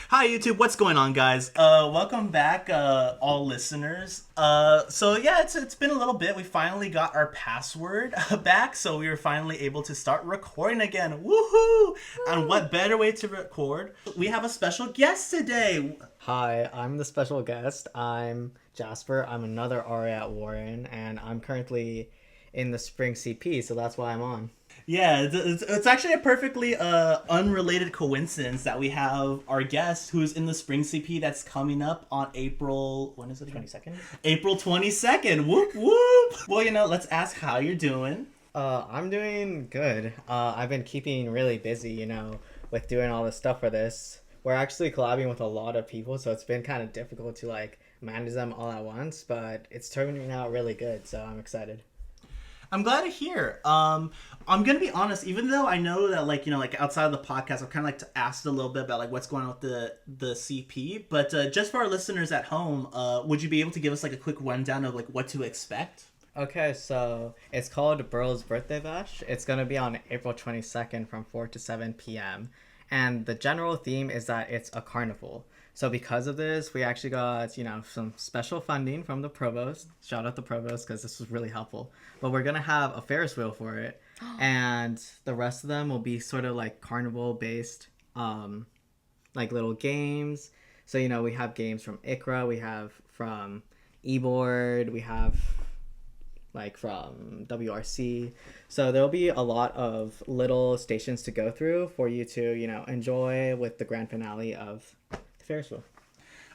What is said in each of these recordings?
Hi YouTube, what's going on, guys? Welcome back, all listeners. So yeah, it's been a little bit. We finally got our password back, so we were finally able to start recording again. Woohoo! And what better way to record? We have a special guest today. Hi, I'm the special guest. I'm Jasper. I'm another RA at Warren, and I'm currently in the spring CP, so that's why I'm on. Yeah, it's actually a perfectly unrelated coincidence that we have our guest who's in the Spring CP that's coming up on April, when is it again? 22nd? April 22nd. Whoop whoop. Well, let's ask how you're doing. I'm doing good. I've been keeping really busy, with doing all this stuff for this. We're actually collabing with a lot of people, so it's been kind of difficult to manage them all at once, but it's turning out really good, so I'm excited. I'm glad to hear. I'm gonna be honest. Even though I know that, outside of the podcast, I've kind of asked a little bit about what's going on with the CP. But just for our listeners at home, would you be able to give us a quick rundown of what to expect? Okay, so it's called Bearl's Birthday Bash. It's gonna be on April 22nd from 4 to 7 p.m. And the general theme is that it's a carnival. So because of this, we actually got, some special funding from the provost. Shout out the provost because this was really helpful. But we're going to have a Ferris wheel for it. And the rest of them will be sort of carnival based, little games. So, we have games from ICRA, we have from eBoard, we have from WRC. So there'll be a lot of little stations to go through for you to, enjoy with the grand finale of the Ferris wheel.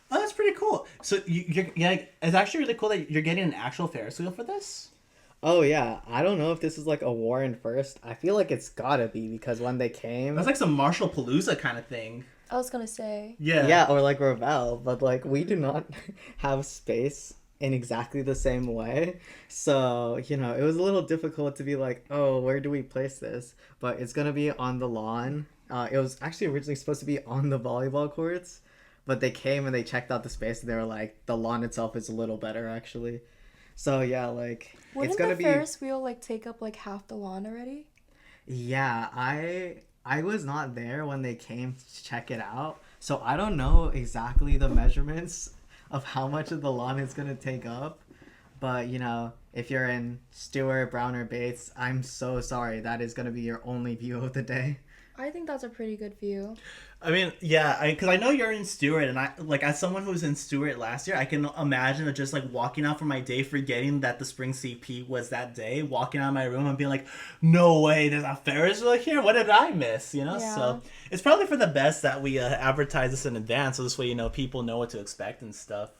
Oh, that's pretty cool. So it's actually really cool that you're getting an actual Ferris wheel for this. Oh yeah, I don't know if this is a Warren first. I feel like it's gotta be because when they came, That's some Marshall Palooza kind of thing. I was gonna say. Yeah, or Ravel, but we do not have space in exactly the same way. So, it was a little difficult to be oh, where do we place this? But it's going to be on the lawn. It was actually originally supposed to be on the volleyball courts, but they came and they checked out the space and they were like, the lawn itself is a little better, actually. So, yeah, Wouldn't it's going to the be... Ferris wheel, take up, half the lawn already? Yeah, I was not there when they came to check it out, so I don't know exactly the measurements of how much of the lawn it's going to take up. But, if you're in Stewart, Brown, or Bates, I'm so sorry. That is going to be your only view of the day. I think that's a pretty good view. I mean, yeah, because I know you're in Stewart, and I as someone who was in Stewart last year, I can imagine of just walking out for my day, forgetting that the spring CP was that day, walking out of my room and being like, "No way, there's a Ferris wheel here. What did I miss?" Yeah. So it's probably for the best that we advertise this in advance, so this way people know what to expect and stuff.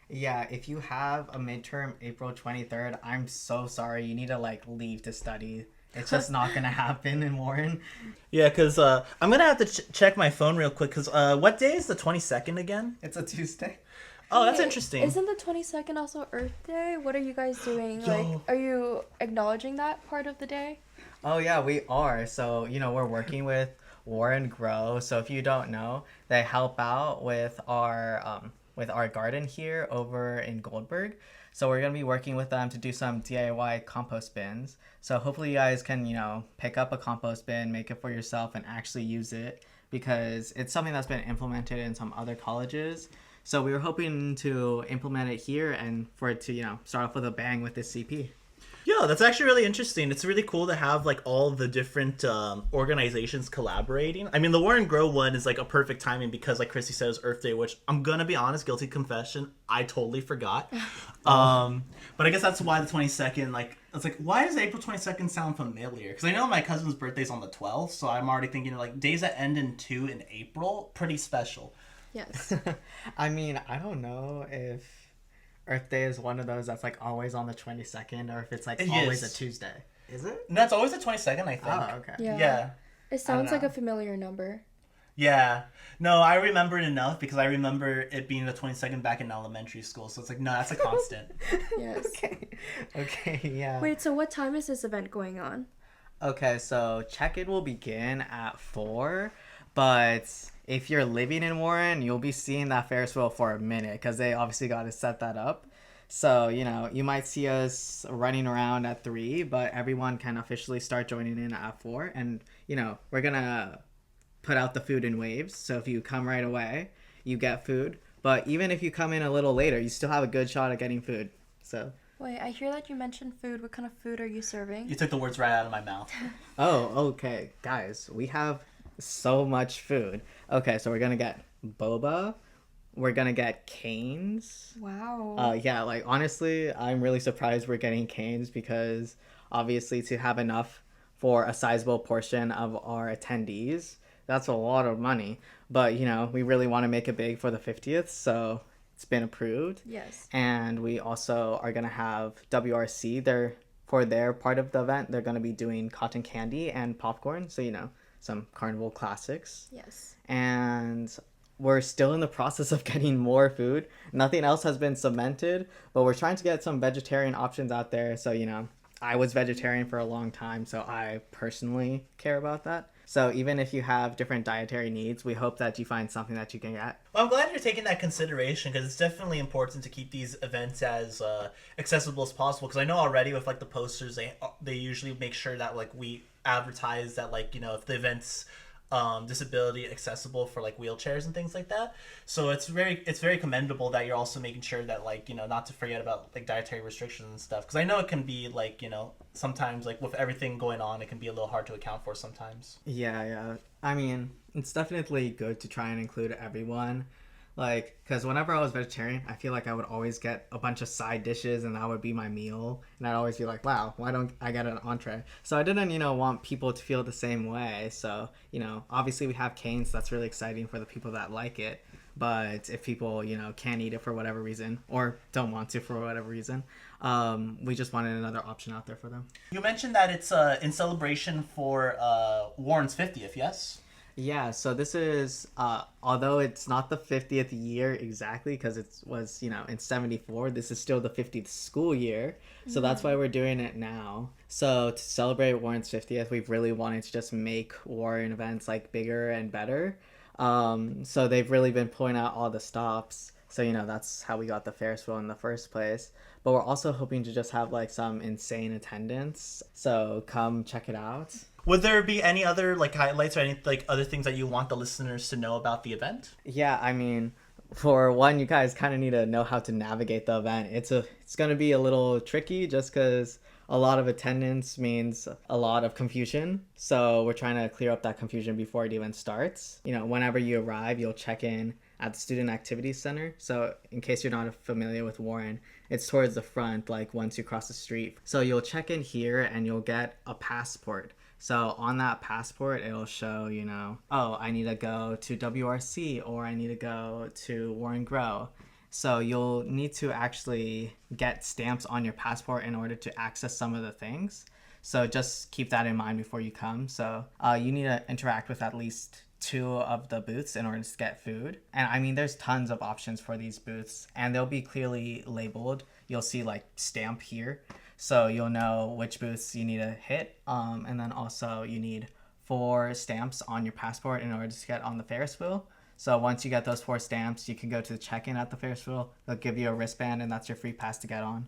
Yeah, if you have a midterm April 23rd, I'm so sorry. You need to leave to study. It's just not going to happen in Warren. Yeah, because I'm going to have to check my phone real quick, because what day is the 22nd again? It's a Tuesday. Oh, that's Hey, interesting. Isn't the 22nd also Earth Day? What are you guys doing? Yo. Are you acknowledging that part of the day? Oh, yeah, we are. So, we're working with Warren Grow. So if you don't know, they help out with our garden here over in Goldberg. So we're going to be working with them to do some DIY compost bins. So hopefully you guys can, pick up a compost bin, make it for yourself, and actually use it because it's something that's been implemented in some other colleges. So we were hoping to implement it here and for it to, start off with a bang with this CP. Yeah, that's actually really interesting. It's really cool to have all the different organizations collaborating. I mean, the Warren Grow one is a perfect timing because, like Christy said, it was Earth Day, which I'm gonna be honest, guilty confession, I totally forgot. But I guess that's why the 22nd, it's why does April 22nd sound familiar? Because I know my cousin's birthday's on the 12th, so I'm already thinking days that end in 2 in April, pretty special. Yes. I mean, I don't know if Earth Day is one of those that's always on the 22nd or if it's always a Tuesday. Is it? No, it's always the 22nd, I think. Oh, okay. Yeah. It sounds like know. a familiar number. Yeah. No, I remember it enough because I remember it being the 22nd back in elementary school. So it's no, that's a constant. Yes. Okay, yeah. Wait, so what time is this event going on? Okay, so check-in will begin at 4, but if you're living in Warren, you'll be seeing that Ferris wheel for a minute because they obviously got to set that up. So, you might see us running around at 3, but everyone can officially start joining in at 4. And, we're going to put out the food in waves. So if you come right away, you get food. But even if you come in a little later, you still have a good shot at getting food. So. Wait, I hear that you mentioned food. What kind of food are you serving? You took the words right out of my mouth. Oh, okay. Guys, we have so much food. Okay, so we're gonna get boba. We're gonna get canes. Wow. Yeah, like honestly, I'm really surprised we're getting canes because obviously to have enough for a sizable portion of our attendees, that's a lot of money. But you know, we really want to make it big for the 50th, so it's been approved. Yes. And we also are gonna have WRC. For their part of the event, they're gonna be doing cotton candy and popcorn. So you know, some carnival classics. Yes. And we're still in the process of getting more food. Nothing else has been cemented, but we're trying to get some vegetarian options out there. So, you know, I was vegetarian for a long time, so I personally care about that. So even if you have different dietary needs, we hope that you find something that you can get. Well, I'm glad you're taking that consideration because it's definitely important to keep these events as accessible as possible. Because I know already with like the posters, they usually make sure that like we advertise that like, you know, if the event's disability accessible for like wheelchairs and things like that. So it's very commendable that you're also making sure that like, you know, not to forget about like dietary restrictions and stuff, because I know it can be like, you know, sometimes like with everything going on it can be a little hard to account for sometimes. Yeah. I mean, it's definitely good to try and include everyone. Like, because whenever I was vegetarian, I feel like I would always get a bunch of side dishes and that would be my meal. And I'd always be like, wow, why don't I get an entree? So I didn't, you know, want people to feel the same way. So, you know, obviously we have canes. That's really exciting for the people that like it. But if people, you know, can't eat it for whatever reason or don't want to for whatever reason, we just wanted another option out there for them. You mentioned that it's in celebration for Warren's 50th, yes? Yeah, so this is, although it's not the 50th year exactly, because it was, you know, in 74, this is still the 50th school year. So that's why we're doing it now. So to celebrate Warren's 50th, we've really wanted to just make Warren events, like, bigger and better. So they've really been pulling out all the stops. So, you know, that's how we got the Ferris wheel in the first place. But we're also hoping to just have, like, some insane attendance. So come check it out. Would there be any other like highlights or any like other things that you want the listeners to know about the event? Yeah, I mean, for one, you guys kind of need to know how to navigate the event. It's going to be a little tricky just because a lot of attendance means a lot of confusion. So we're trying to clear up that confusion before it even starts. You know, whenever you arrive, you'll check in at the Student Activities Center. So in case you're not familiar with Warren, it's towards the front, like once you cross the street. So you'll check in here and you'll get a passport. So on that passport, it'll show, you know, oh, I need to go to WRC or I need to go to Warren Grow. So you'll need to actually get stamps on your passport in order to access some of the things. So just keep that in mind before you come. So you need to interact with at least 2 of the booths in order to get food. And I mean, there's tons of options for these booths and they'll be clearly labeled. You'll see like stamp here. So you'll know which booths you need to hit. And then also you need 4 stamps on your passport in order to get on the Ferris wheel. So once you get those 4 stamps, you can go to the check-in at the Ferris wheel. They'll give you a wristband and that's your free pass to get on.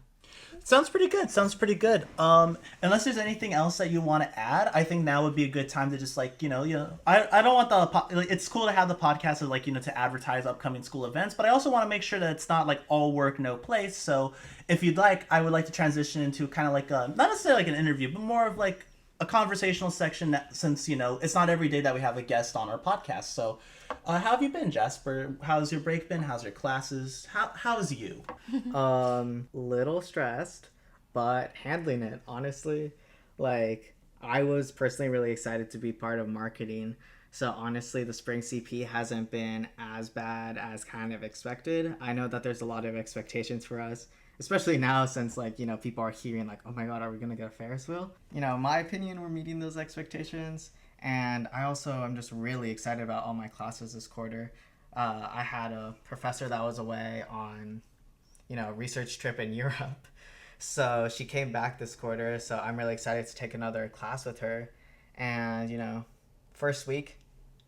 Sounds pretty good. Unless there's anything else that you want to add, I think now would be a good time to just like, you know, I don't want like, it's cool to have the podcast of like, you know, to advertise upcoming school events, but I also want to make sure that it's not like all work, no place. So if you'd like, I would like to transition into kind of like not necessarily like an interview, but more of like a conversational section that, since, you know, it's not every day that we have a guest on our podcast. So how have you been, Jasper? How's your break been? How's your classes? How's you? Little stressed, but handling it, honestly. Like, I was personally really excited to be part of marketing. So honestly, the spring CP hasn't been as bad as kind of expected. I know that there's a lot of expectations for us, especially now since, like, you know, people are hearing like, oh my god, are we gonna get a Ferris wheel? You know, in my opinion, we're meeting those expectations. And I also am just really excited about all my classes this quarter. I had a professor that was away on, you know, a research trip in Europe. So she came back this quarter. So I'm really excited to take another class with her. And, you know, first week,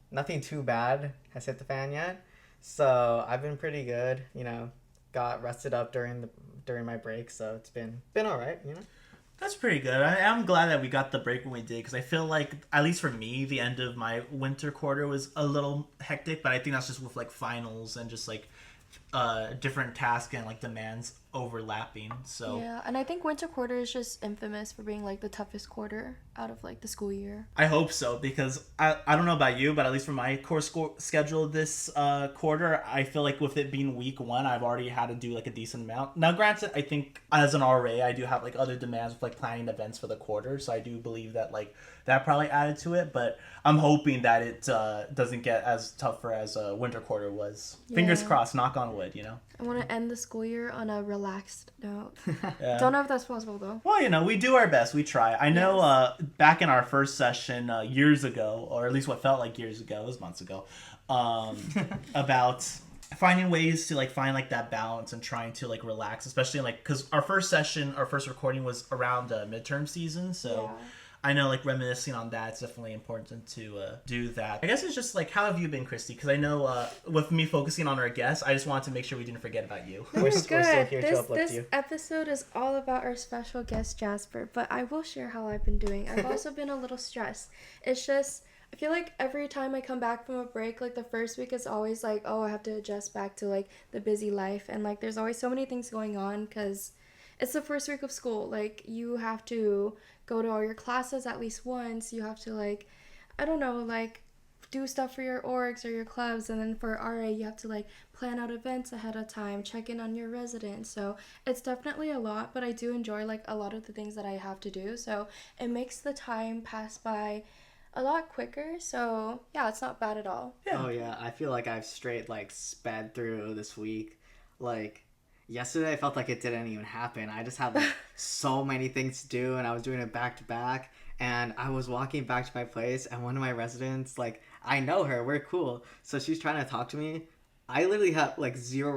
nothing too bad has hit the fan yet. So I've been pretty good, you know, got rested up during my break. So it's been all right, you know. That's pretty good. I'm glad that we got the break when we did because I feel like, at least for me, the end of my winter quarter was a little hectic. But I think that's just with like finals and just like different tasks and like demands overlapping. So Yeah, and I think winter quarter is just infamous for being like the toughest quarter out of like the school year. I hope so because I don't know about you, but at least for my course schedule this quarter, I feel like with it being week one, I've already had to do like a decent amount. Now, granted, I think as an RA, I do have like other demands with like planning events for the quarter, so I do believe that like that probably added to it. But I'm hoping that it doesn't get as tougher as winter quarter was. Fingers Yeah. crossed. Knock on wood. You know. I want to end the school year on a relaxed note. Yeah. Don't know if that's possible though. Well, we do our best. We try. I know back in our first session years ago, or at least what felt like years ago, it was months ago, about finding ways to like find like that balance and trying to like relax, especially like because our first recording was around midterm season, so. Yeah. I know, like, reminiscing on that, it's definitely important to do that. I guess it's just, like, how have you been, Christy? Because I know with me focusing on our guests, I just wanted to make sure we didn't forget about you. No, We're you're still good. here to This uplift you. episode is all about our special guest Jasper, but I will share how I've been doing. I've also been a little stressed. It's just I feel like every time I come back from a break, like the first week is always like, oh, I have to adjust back to like the busy life, and like there's always so many things going on because it's the first week of school. Like you have to go to all your classes at least once. You have to like, I don't know, like do stuff for your orgs or your clubs, and then for RA you have to like plan out events ahead of time, check in on your residents. So it's definitely a lot, but I do enjoy like a lot of the things that I have to do, so it makes the time pass by a lot quicker. So yeah, it's not bad at all. Yeah. Oh yeah, I feel like I've straight like sped through this week. Like yesterday I felt like it didn't even happen. I just had like so many things to do, and I was doing it back to back, and I was walking back to my place, and one of my residents, like, I know her, we're cool, so she's trying to talk to me. I literally have like zero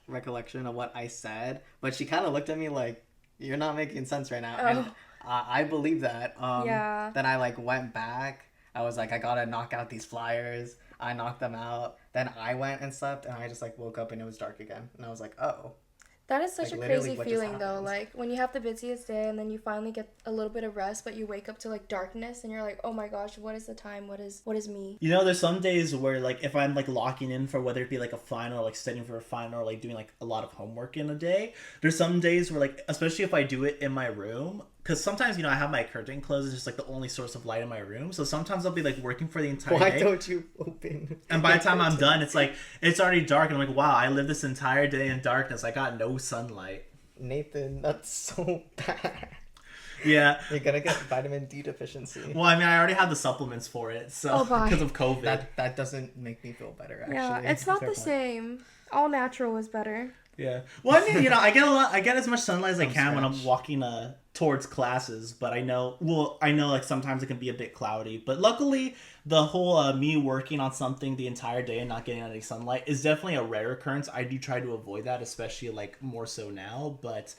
recollection of what I said, but she kind of looked at me like, you're not making sense right now. And I believe that. Yeah. Then I like went back. I was like, I gotta knock out these flyers. I knocked them out. Then I went and slept, and I just like woke up and it was dark again. And I was like, oh. That is such Like, a literally crazy what just feeling though, happened. like when you have the busiest day and then you finally get a little bit of rest, but you wake up to like darkness and you're like, oh my gosh, what is the time, what is me? There's some days where, like, if I'm, like, locking in for whether it be, like, a final, or, like, studying for a final, or, like, doing, like, a lot of homework in a day, there's some days where, like, especially if I do it in my room, because sometimes, I have my curtain closed, it's just, like, the only source of light in my room, so sometimes I'll be, like, working for the entire Why day. don't you open? And by the time I'm done, it's, like, it's already dark, and I'm like, wow, I lived this entire day in darkness, I got no sunlight. Nathan, that's so bad. Yeah. You're gonna get vitamin D deficiency. Well, I mean, I already have the supplements for it, so, Oh, bye. because of COVID. That doesn't make me feel better, actually. Yeah, it's not Fair the point. same. All natural is better. Yeah. Well, I mean, I get as much sunlight as I From can when I'm scratch. walking towards classes, but I know like sometimes it can be a bit cloudy, but luckily the whole me working on something the entire day and not getting any sunlight is definitely a rare occurrence. I do try to avoid that, especially like more so now, but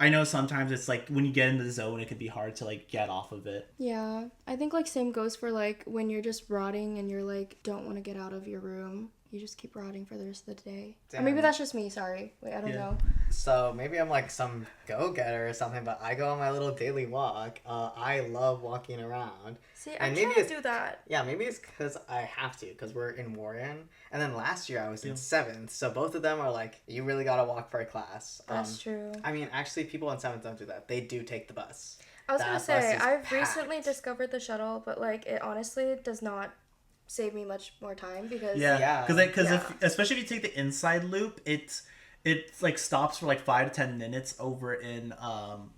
I know sometimes it's like when you get into the zone, it can be hard to like get off of it. Yeah, I think like same goes for like when you're just rotting and you're like don't want to get out of your room. You just keep rotting for the rest of the day. Or maybe Damn. that's just me, sorry. Wait, I don't Yeah. know. So maybe I'm like some go-getter or something, but I go on my little daily walk. I love walking around. See, And I'm maybe trying to it's- do that. Yeah, maybe it's because I have to, because we're in Warren. And then last year I was in 7th, so both of them are like, you really gotta walk for a class. That's true. I mean, actually, people in 7th don't do that. They do take the bus. I was That gonna bus say, is I've packed. recently discovered the shuttle, but like it honestly does not save me much more time because Yeah, Yeah. because Yeah. especially if you take the inside loop, it like stops for like 5 to 10 minutes over in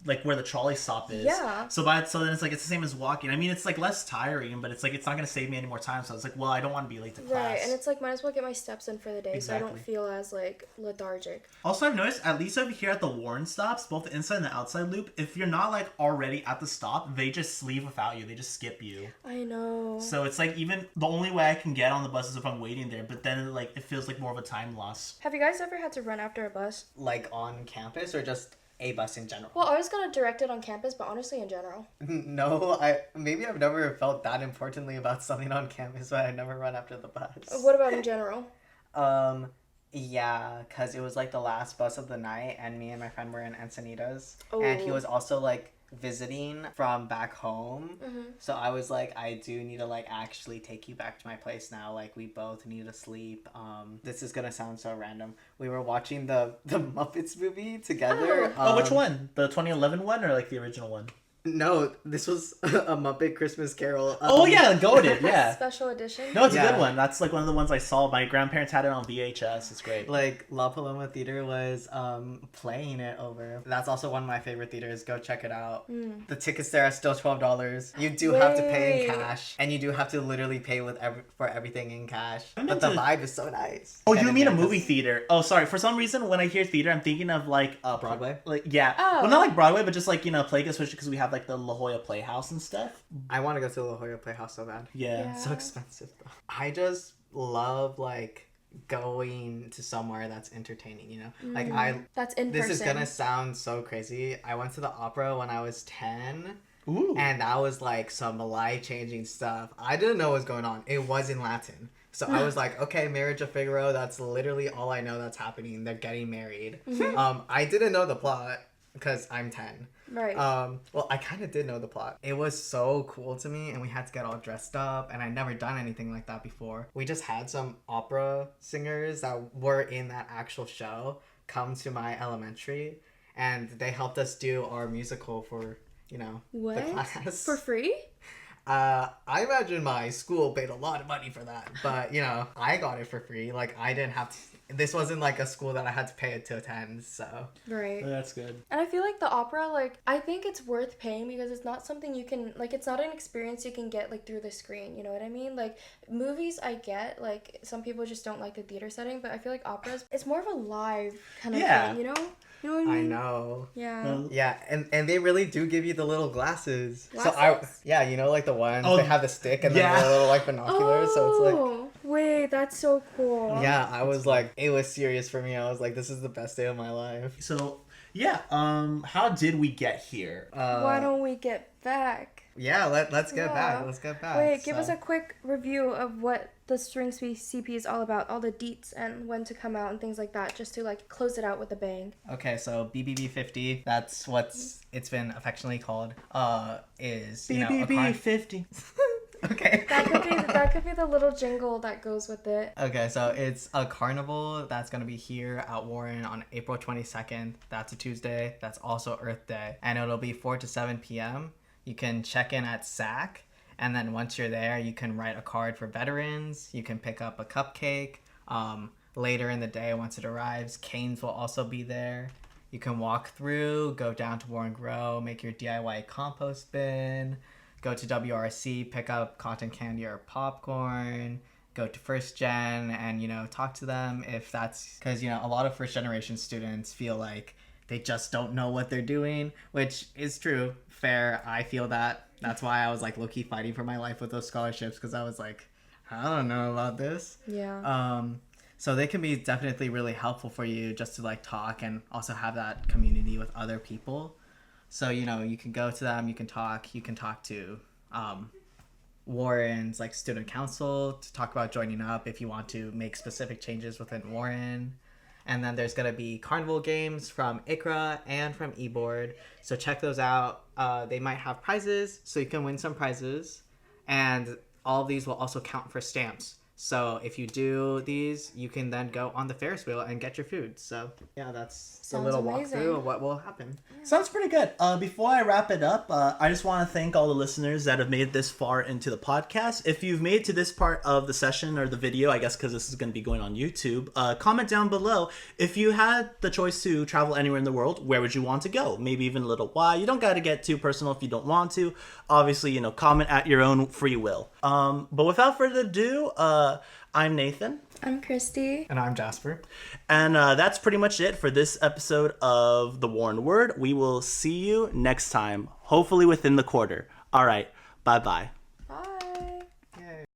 like where the trolley stop is. Yeah. So then it's like it's the same as walking. I mean, it's like less tiring, but it's like it's not gonna save me any more time. So it's like, well, I don't want to be late to class. Right, and it's like might as well get my steps in for the day so I don't Exactly. feel as like lethargic. Also, I've noticed, at least over here at the Warren stops, both the inside and the outside loop, if you're not like already at the stop, they just leave without you. They just skip you. I know. So it's like even the only way I can get on the bus is if I'm waiting there. But then like it feels like more of a time loss. Have you guys ever had to run after a bus? Like on campus or just a bus in general? Well, I was gonna direct it on campus, but honestly in general. No, I've never felt that importantly about something on campus, but I never run after the bus. What about in general? Yeah, because it was like the last bus of the night, and me and my friend were in Encinitas, and he Oh. was also like visiting from back home. So I was like, I do need to like actually take you back to my place now. Like we both need to sleep. This is gonna sound so random. We were watching the Muppets movie together. Which one? The 2011 one or like the original one? No, this was a Muppet Christmas Carol. Oh yeah, Goated, yeah. Special edition. No, it's a Yeah. good one. That's like one of the ones I saw. My grandparents had it on VHS. It's great. Like La Paloma Theater was playing it over. That's also one of my favorite theaters. Go check it out. The tickets there are still $12. You do have to pay in Wait. cash, and you do have to literally pay with for everything in cash. I'm But the into- vibe is so nice. Oh, And you mean a it movie is- theater? Oh, sorry. For some reason, when I hear theater, I'm thinking of like Broadway? Like yeah, Oh. well, not like Broadway, but just like play, especially because we have like the La Jolla Playhouse and stuff. I want to go to La Jolla Playhouse so bad. Yeah. So expensive though. I just love like going to somewhere that's entertaining. You know, like That's in This person. is gonna sound so crazy. I went to the opera when I was 10. Ooh. And that was like some life-changing stuff. I didn't know what was going on. It was in Latin. So I was like, okay, Marriage of Figaro, that's literally all I know that's happening. They're getting married. I didn't know the plot because I'm 10. Right. Well, I kind of did know the plot. It was so cool to me, and we had to get all dressed up, and I'd never done anything like that before. We just had some opera singers that were in that actual show come to my elementary, and they helped us do our musical for, the What? class. For free? I imagine my school paid a lot of money for that, but I got it for free. Like I didn't have to. This wasn't like a school that I had to pay to attend, so. Right. That's good. And I feel like the opera, like, I think it's worth paying because it's not something you can, like, it's not an experience you can get, like, through the screen, you know what I mean? Like, movies, I get, like, some people just don't like the theater setting, but I feel like operas, it's more of a live kind of Yeah. thing, you know? You know what I I mean? know. Yeah. Well, Yeah, and they really do give you the little glasses. So Glasses? like the ones Oh, they have the stick and yeah. then the little like binoculars. So it's like. Oh, wait, that's so cool. Yeah, I was like, it was serious for me. I was like, this is the best day of my life. So yeah, how did we get here? Why don't we get back? Yeah, let's get back. Yeah. Let's get back. Wait, give us So- a quick review of what the String CP is all about, all the deets and when to come out and things like that, just to like close it out with a bang. Okay, so BBB 50. That's what's it's been affectionately called. Is a BBB 50. Okay. That could be the little jingle that goes with it. Okay, so it's a carnival that's going to be here at Warren on April 22nd. That's a Tuesday. That's also Earth Day. And it'll be 4 to 7 p.m. You can check in at SAC. And then once you're there, you can write a card for veterans. You can pick up a cupcake. Later in the day, once it arrives, canes will also be there. You can walk through, go down to Warren Grow, make your DIY compost bin. Go to WRC, pick up cotton candy or popcorn, go to First Gen and, talk to them if that's... Because, a lot of first generation students feel like they just don't know what they're doing, which is true. Fair. I feel that. That's why I was, like, low-key fighting for my life with those scholarships because I was like, I don't know about this. Yeah. So they can be definitely really helpful for you just to, like, talk and also have that community with other people. So, you can go to them, you can talk to Warren's like student council to talk about joining up if you want to make specific changes within Warren. And then there's going to be carnival games from ICRA and from eBoard. So check those out. They might have prizes, so you can win some prizes. And all of these will also count for stamps. So if you do these, you can then go on the Ferris wheel and get your food. So yeah, that's Sounds a little amazing. walkthrough of what will happen. Sounds pretty good. Before I wrap it up, I just want to thank all the listeners that have made it this far into the podcast. If you've made it to this part of the session or the video, I guess because this is going to be going on YouTube, comment down below. If you had the choice to travel anywhere in the world, where would you want to go? Maybe even a little why. You don't got to get too personal if you don't want to. Obviously, comment at your own free will. But without further ado, I'm Nathan. I'm Christy. And I'm Jasper. And that's pretty much it for this episode of The Warren Word. We will see you next time, hopefully within the quarter. All right. Bye-bye.